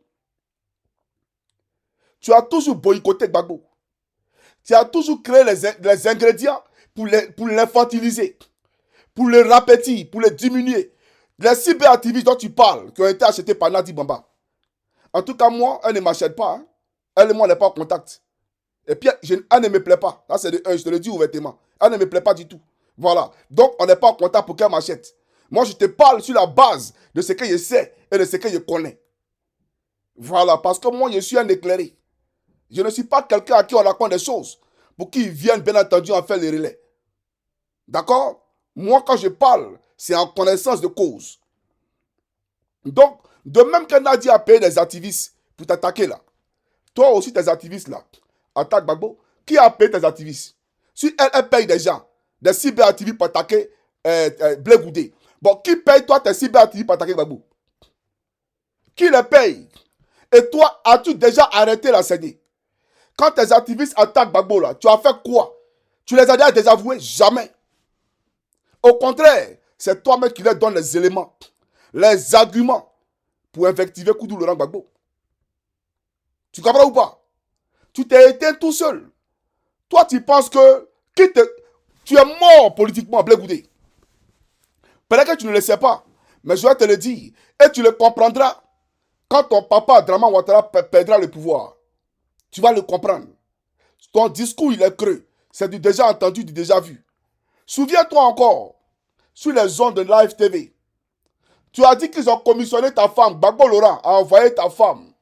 Tu as toujours boycotté Gbagbo. Tu as toujours créé les ingrédients pour l'infantiliser, pour le rapetir, pour le diminuer. Les cyberactivistes dont tu parles, qui ont été achetés par Nadi Bamba. En tout cas, moi, elle ne m'achète pas. Hein. Elle et moi, on n'est pas en contact. Et puis, elle ne me plaît pas. Là, c'est je te le dis ouvertement. Elle ne me plaît pas du tout. Voilà. Donc, on n'est pas en contact pour qu'elle m'achète. Moi, je te parle sur la base de ce que je sais et de ce que je connais. Voilà. Parce que moi, je suis un éclairé. Je ne suis pas quelqu'un à qui on raconte des choses pour qu'ils viennent, bien entendu, en faire les relais. D'accord? Moi, quand je parle, c'est en connaissance de cause. Donc, de même que Nadia a payé des activistes pour t'attaquer là, toi aussi, tes activistes là, attaque Gbagbo, qui a payé tes activistes? Si elle paye des gens, des cyberactivistes pour attaquer Blé Goudé, bon, qui paye toi tes cyberactivistes pour attaquer Gbagbo? Qui les paye? Et toi, as-tu déjà arrêté la CENI? Quand tes activistes attaquent Gbagbo là, tu as fait quoi? Tu les as déjà désavoués? Jamais. Au contraire, c'est toi-même qui leur donne les éléments, les arguments pour invectiver Koudou Laurent Gbagbo. Tu comprends ou pas? Tu t'es éteint tout seul. Toi, tu penses que tu es mort politiquement, Blé Goudé. Peut-être que tu ne le sais pas, mais je vais te le dire. Et tu le comprendras quand ton papa, Draman Ouattara, perdra le pouvoir. Tu vas le comprendre. Ton discours, il est creux. C'est du déjà entendu, du déjà vu. Souviens-toi encore, sur les ondes de Live TV, tu as dit qu'ils ont commissionné ta femme, Gbagbo Laurent, a envoyé ta femme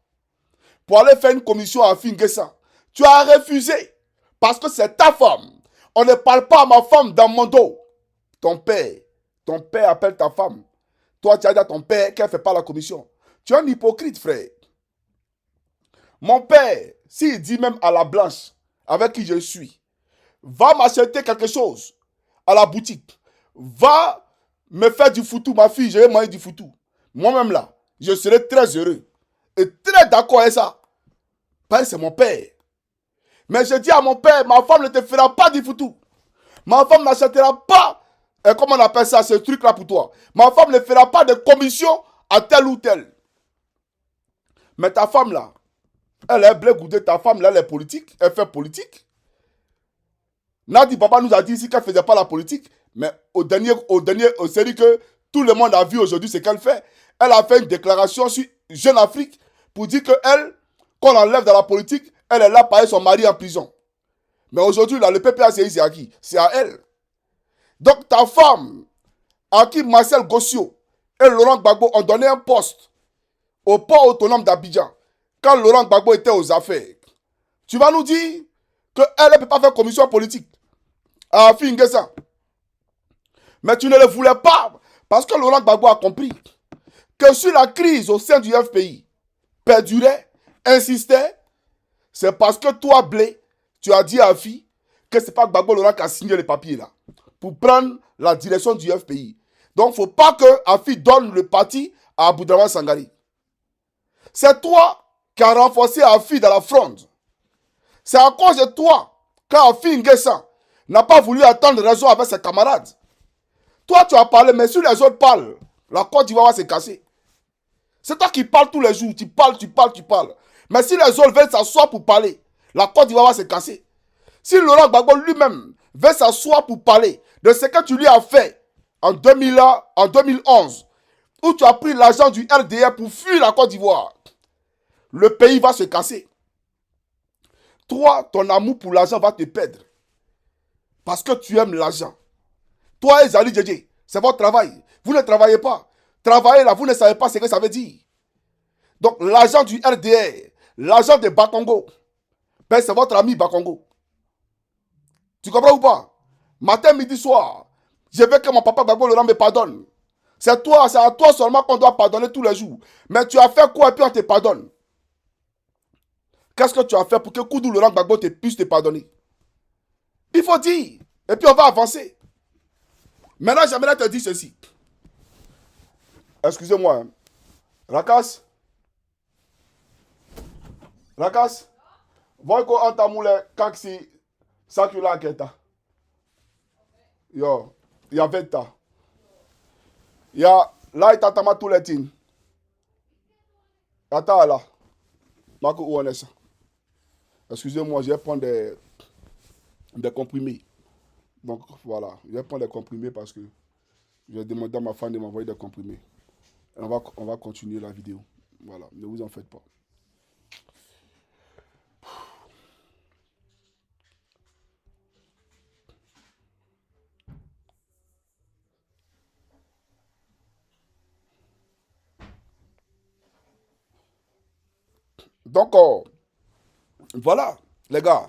pour aller faire une commission à Finguessa. Tu as refusé parce que c'est ta femme. On ne parle pas à ma femme dans mon dos. Ton père appelle ta femme. Toi, tu as dit à ton père qu'elle ne fait pas la commission. Tu es un hypocrite, frère. Mon père, s'il dit même à la blanche avec qui je suis, va m'acheter quelque chose à la boutique, va me faire du foutou, ma fille, je vais manger du foutou. Moi-même là, je serai très heureux et très d'accord avec ça. Parce que c'est mon père. Mais je dis à mon père, ma femme ne te fera pas du foutou. Ma femme n'achètera pas, comment on appelle ça, ce truc-là pour toi. Ma femme ne fera pas de commission à tel ou tel. Mais ta femme là, elle est Blé Goudé, ta femme là, elle est politique, elle fait politique. Nadi Bamba nous a dit ici qu'elle ne faisait pas la politique, mais au série que tout le monde a vu aujourd'hui ce qu'elle fait. Elle a fait une déclaration sur Jeune Afrique pour dire qu'elle, qu'on l'enlève dans la politique, elle est là par son mari en prison. Mais aujourd'hui, là, le PPACI, c'est à qui? C'est à elle. Donc ta femme, à qui Marcel Gossio et Laurent Gbagbo ont donné un poste au port autonome d'Abidjan, quand Laurent Gbagbo était aux affaires, tu vas nous dire qu'elle ne peut pas faire commission politique à Finguessa. Mais tu ne le voulais pas parce que Laurent Gbagbo a compris que sur la crise au sein du FPI perdurait, insistait, c'est parce que toi, Blé, tu as dit à Afi que ce n'est pas Gbagbo Laurent qui a signé les papiers là pour prendre la direction du FPI. Donc, il ne faut pas que Afi donne le parti à Aboudraman Sangari. C'est toi qui as renforcé Afi dans la fronde. C'est à cause de toi qu'Afi Nguessa n'a pas voulu attendre raison avec ses camarades. Toi, tu as parlé, mais si les autres parlent, la Côte d'Ivoire va se casser. C'est toi qui parles tous les jours. Tu parles. Mais si les autres veulent s'asseoir pour parler, la Côte d'Ivoire va se casser. Si Laurent Gbagbo lui-même veut s'asseoir pour parler de ce que tu lui as fait en 2011, où tu as pris l'argent du RDR pour fuir la Côte d'Ivoire, le pays va se casser. Toi, ton amour pour l'argent va te perdre. Parce que tu aimes l'argent. Toi et Zali Djedje, c'est votre travail. Vous ne travaillez pas. Travailler là, vous ne savez pas ce que ça veut dire. Donc, l'argent du RDR, l'argent de Bakongo, ben, c'est votre ami Bakongo. Tu comprends ou pas? Matin, midi, soir, je veux que mon papa Gbagbo Laurent me pardonne. C'est à toi seulement qu'on doit pardonner tous les jours. Mais tu as fait quoi et puis on te pardonne? Qu'est-ce que tu as fait pour que Koudou Laurent Gbagbo puisse te pardonner? Il faut dire. Et puis on va avancer. Maintenant, j'aimerais te dire ceci. Excusez-moi. Hein. Rakas. Rakas. Voyez qu'on t'a moulé kaksi sakula keta. Yo. Il y a 20 ans. Il y a là, il t'a tamé tous les tines. Attends là. Marco, où on est ça? Excusez-moi, je vais prendre des comprimés. Donc voilà, je vais prendre des comprimés parce que je vais demander à ma femme de m'envoyer des comprimés. Et on va continuer la vidéo. Voilà, ne vous en faites pas. Donc, voilà, les gars.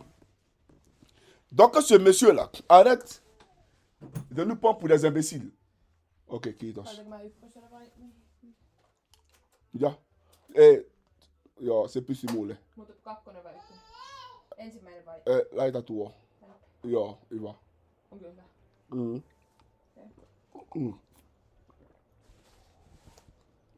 Donc, ce monsieur-là, arrête de nous prendre pour des imbéciles. Ok, qui est ja. Joo, se pysyy mulle. Mutta 2 vai 1? Ensimmäinen vai? Laita tuo. Joo, hyvä. Onko hyvä? Mm. Mm.